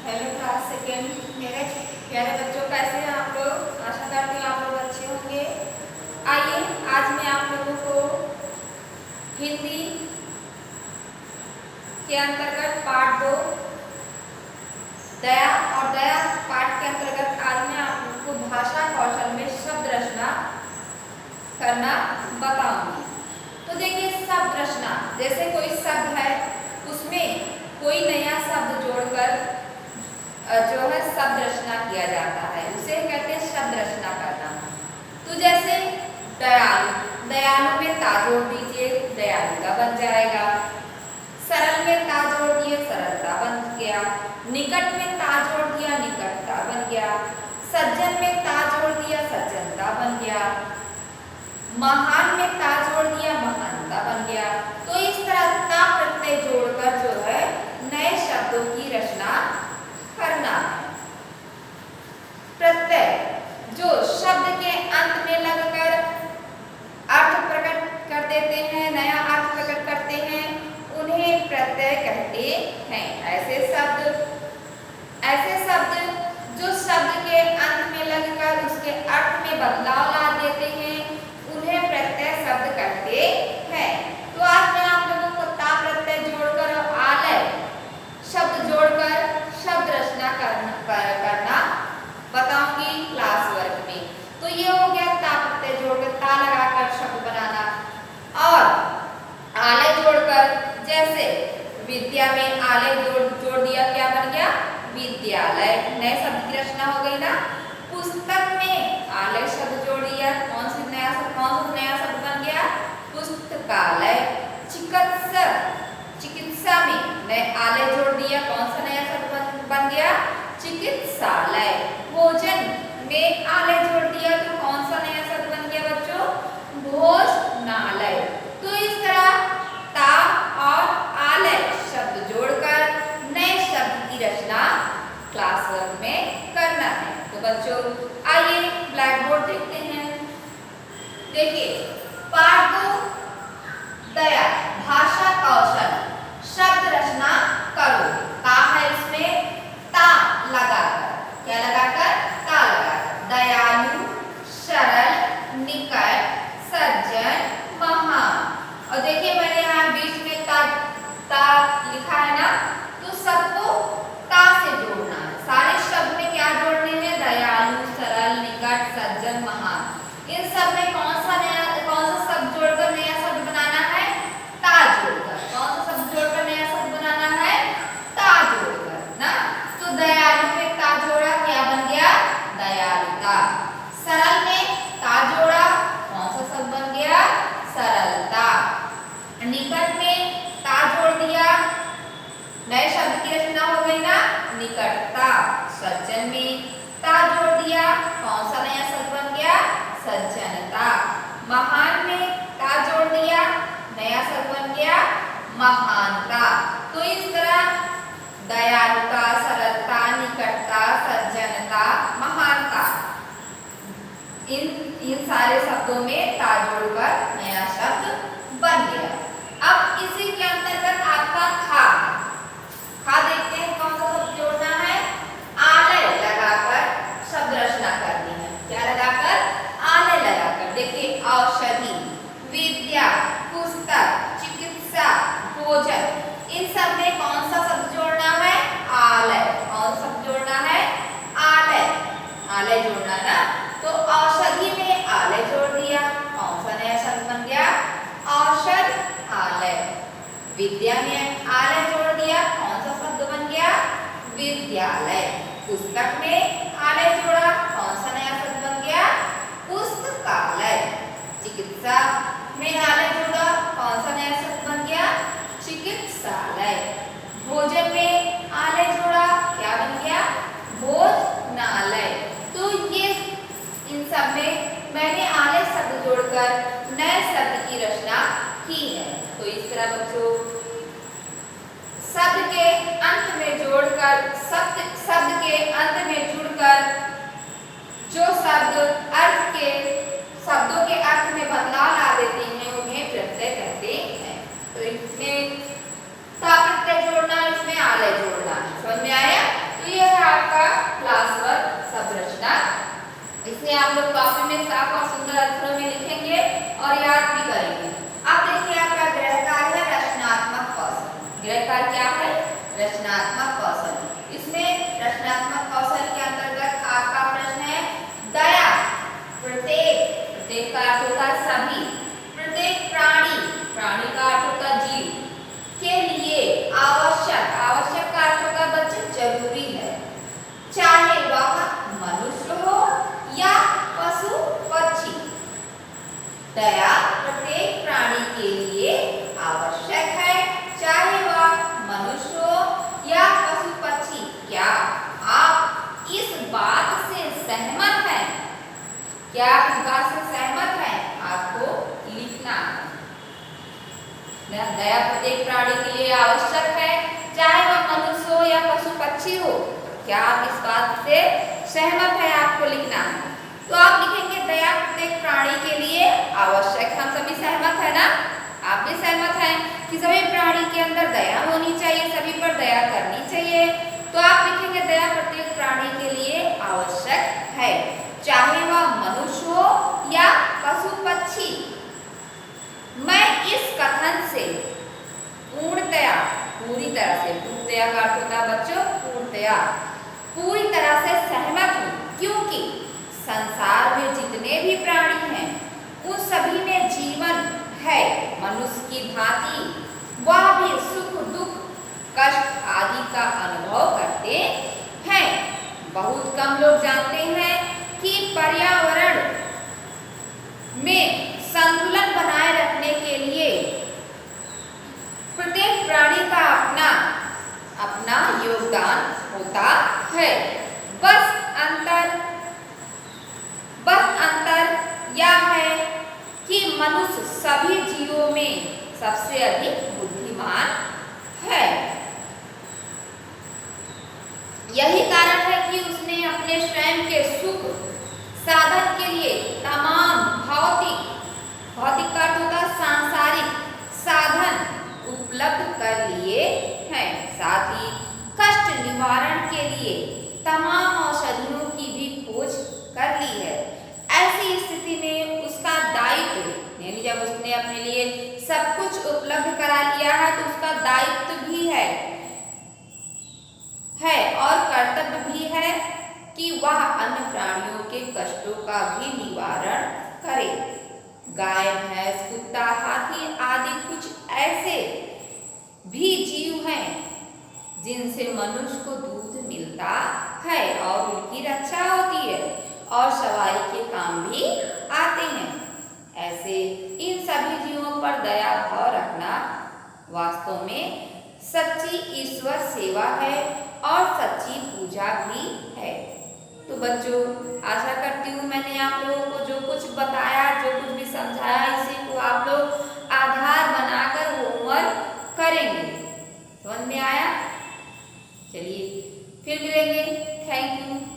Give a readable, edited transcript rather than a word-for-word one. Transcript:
Hello class second मेरे प्यारे बच्चों, कैसे हैं आप लोग। आशा करती हूँ आप लोग अच्छे होंगे। आइए आज मैं आप लोगों को हिंदी के अंतर्गत पाठ 2 दया और दया पाठ के अंतर्गत आज मैं आप लोगों को भाषा कौशल में शब्द रचना करना बताऊंगी। तो देखिए, शब्द रचना जैसे कोई शब्द है उसमें कोई नया शब्द जोड़कर जो है शब्द रचना किया जाता है, उसे कहते हैं शब्द रचना करना। तो जैसे दयालु, दयालु में ता जोड़ दीजिए, दयालुता बन जाएगा। सरल में ता जोड़ दिए, सरलता बन गया। निकट में ता जोड़ दिया, निकटता बन गया। सज्जन में ता जोड़ दिया, सज्जनता बन गया। महान में ता जोड़ दिया, महानता बन गया। तो इस तरह ता प्रत्यय जोड़कर जो है नए शब्दों की रचना करना है। प्रत्यय जो शब्द के अंत में लगकर अर्थ प्रकट कर देते हैं, नया अर्थ प्रकट करते हैं, उन्हें प्रत्यय कहते हैं। ऐसे शब्द जो शब्द के अंत में लगकर उसके अर्थ में बदलाव ला देते हैं, उन्हें प्रत्यय शब्द कहते हैं। तो आज मैं आप लोगों को ता प्रत्यय जोड़कर और आलय शब्द जोड़कर शब्द रचना करना बताऊंगी क्लास वर्क में। तो ये हो गया ता प्रत्यय जोड़कर ता लगाकर शब्द बनाना। और आलय जोड़कर, जैसे विद्या में आलय जोड़ दिया, क्या बन गया? विद्यालय। नए शब्द की रचना हो गई ना। पुस्तक में आलय शब्द जोड़ दिया, कौन सा नया शब्द बन गया? पुस्तकालय। चिकित्सा में नए आलय जोड़ दिया, कौन सा नया शब्द बन गया? चिकित्सालय। भोजन में आलय जोड़ दिया, तो कौन सा नया शब्द बन गया बच्चों? भोजनालय। तो इस तरह ता और आलय शब्द जोड़कर नए शब्द की रचना क्लास वर्क में करना है। तो बच्चों आइए ब्लैक बोर्ड देखते हैं। देखिए, पाठ 2 दया भाषा कौशल शब्द रचना करो। ता है इसमें ता लगाकर, क्या लगाकर? ता लगाकर। दयालु, सरल, निकट, सज्जन, महान। और देखिए मैंने यहाँ बीच में ता लिखा है ना, तो सबको ता से जोड़ना है। सारे शब्द में क्या जोड़ने हैं? दयालु, सरल, निकट, सज्जन, महान। इन सब में कौन सा शब्द जोड़कर नया शब्द बनाना है? ता जोड़कर। कौन सा शब्द जोड़कर नया शब्द बनाना है? ता जोड़कर ना। तो दयालु में ता जोड़ा, क्या बन गया? दयालुता। सरल में ता जोड़ा, कौन सा शब्द बन गया? सरलता। निकट में ता जोड़ दिया, नए शब्द की रचना हो गई ना, निकटता। सज्जन में ता जोड़ दिया, कौन सा नया शब्द बन गया? सज्जनता। महान में ता जोड़ दिया, नया शब्द बन गया? महानता। तो इस तरह दयालुता, सरलता, निकटता, सज्जनता, महानता, इन सारे शब्दों में ता जोड़कर नया शब्द बन गया। अब इसी के अंतर्गत आपका खा देखते हैं कौन सा शब्द जोड़ना है? आलय लगाकर शब्द रचना करनी है। क्या लगाकर? आलय लगाकर। देखिए, औषधि, विद्या, पुस्तक, चिकित्सा, भोजन, इन सब में कौन सा शब्द जोड़ना है? आलय। कौन सा शब्द जोड़ना है? आलय। आलय जोड़ना ना। तो औषधि में आलय जोड़ दिया, कौन सा नया शब्द बन गया? औषध आलय। विद्या में आलय जोड़ दिया, कौन सा शब्द बन गया? विद्यालय। पुस्तक में आलय जोड़ा, कौन सा नया शब्द बन गया? पुस्तकालय। चिकित्सा में आलय जोड़ा, कौन सा नया शब्द बन गया? चिकित्सालय। भोजन में आलय जोड़ा, क्या बन गया? भोजनालय। तो ये इन सब में मैंने आलय शब्द जोड़कर नए शब्द की रचना की है। तो इस तरह बच्चों शब्द के अंत में जोड़कर, शब्द के अंत में जुड़कर जो शब्दों के अर्थ में बदलाव ला देते हैं, उन्हें प्रत्यय कहते हैं। तो इसमें ता प्रत्यय जोड़ना, इसमें आलय जोड़ना, समझ में आया? तो ये दया प्रत्येक प्राणी के लिए आवश्यक है, चाहे वह मनुष्य हो या पशु पक्षी हो। क्या आप इस बात से सहमत है? आपको लिखना है, तो आप लिखेंगे दया प्रत्येक प्राणी के लिए आवश्यक। हम सभी सहमत है ना? आप भी सहमत हैं कि सभी प्राणी के अंदर दया होनी चाहिए, सभी पर दया करनी चाहिए। तो आप लिखेंगे दया प्रत्येक प्राणी के लिए आवश्यक है, चाहे वह मनुष्य हो या पशु पक्षी। मैं इस कथन से पूर्णतया, पूरी तरह से, पूर्णतया का अर्थ होता है बच्चों पूर्णतया, पूरी तरह से सहमत हूँ, क्योंकि संसार में जितने भी प्राणी हैं उन सभी में जीवन है। मनुष्य की भांति वह भी सुख दुख कष्ट आदि का अनुभव करते हैं। बहुत कम लोग जानते हैं कि पर्यावरण में संतुलन बनाए रखने के लिए प्रत्येक प्राणी का अपना अपना योगदान होता है। बस अंतर यह है कि मनुष्य सभी जीवों में सबसे अधिक बुद्धिमान है। यही कारण है कि उसने अपने स्वयं के सुख साधन के लिए तमाम भौतिक का अर्थ होता सांसारिक साधन उपलब्ध कर लिए हैं। साथ ही कष्ट निवारण के लिए तमाम औषधियों की भी खोज कर ली है। ऐसी स्थिति में उसका दायित्व, यानी जब उसने अपने लिए सब कुछ उपलब्ध करा लिया है तो उसका दायित्व भी है और कर्तव्य भी है कि वह अन्य प्राणियों के कष्टों का भी निवारण करे। गाय भैंस कुत्ता हाथी आदि कुछ ऐसे भी जीव हैं जिनसे मनुष्य को दूध मिलता है और उनकी रक्षा होती है और सवारी के काम भी आते हैं। ऐसे इन सभी जीवों पर दया भाव रखना वास्तव में सच्ची ईश्वर सेवा है और सच्ची पूजा भी है। तो बच्चों, आशा करती हूँ मैंने आप लोगों को जो कुछ बताया, जो कुछ भी समझाया, इसी को आप लोग आधार बनाकर होमवर्क करेंगे। समझ में आया? चलिए फिर मिलेंगे। Thank you.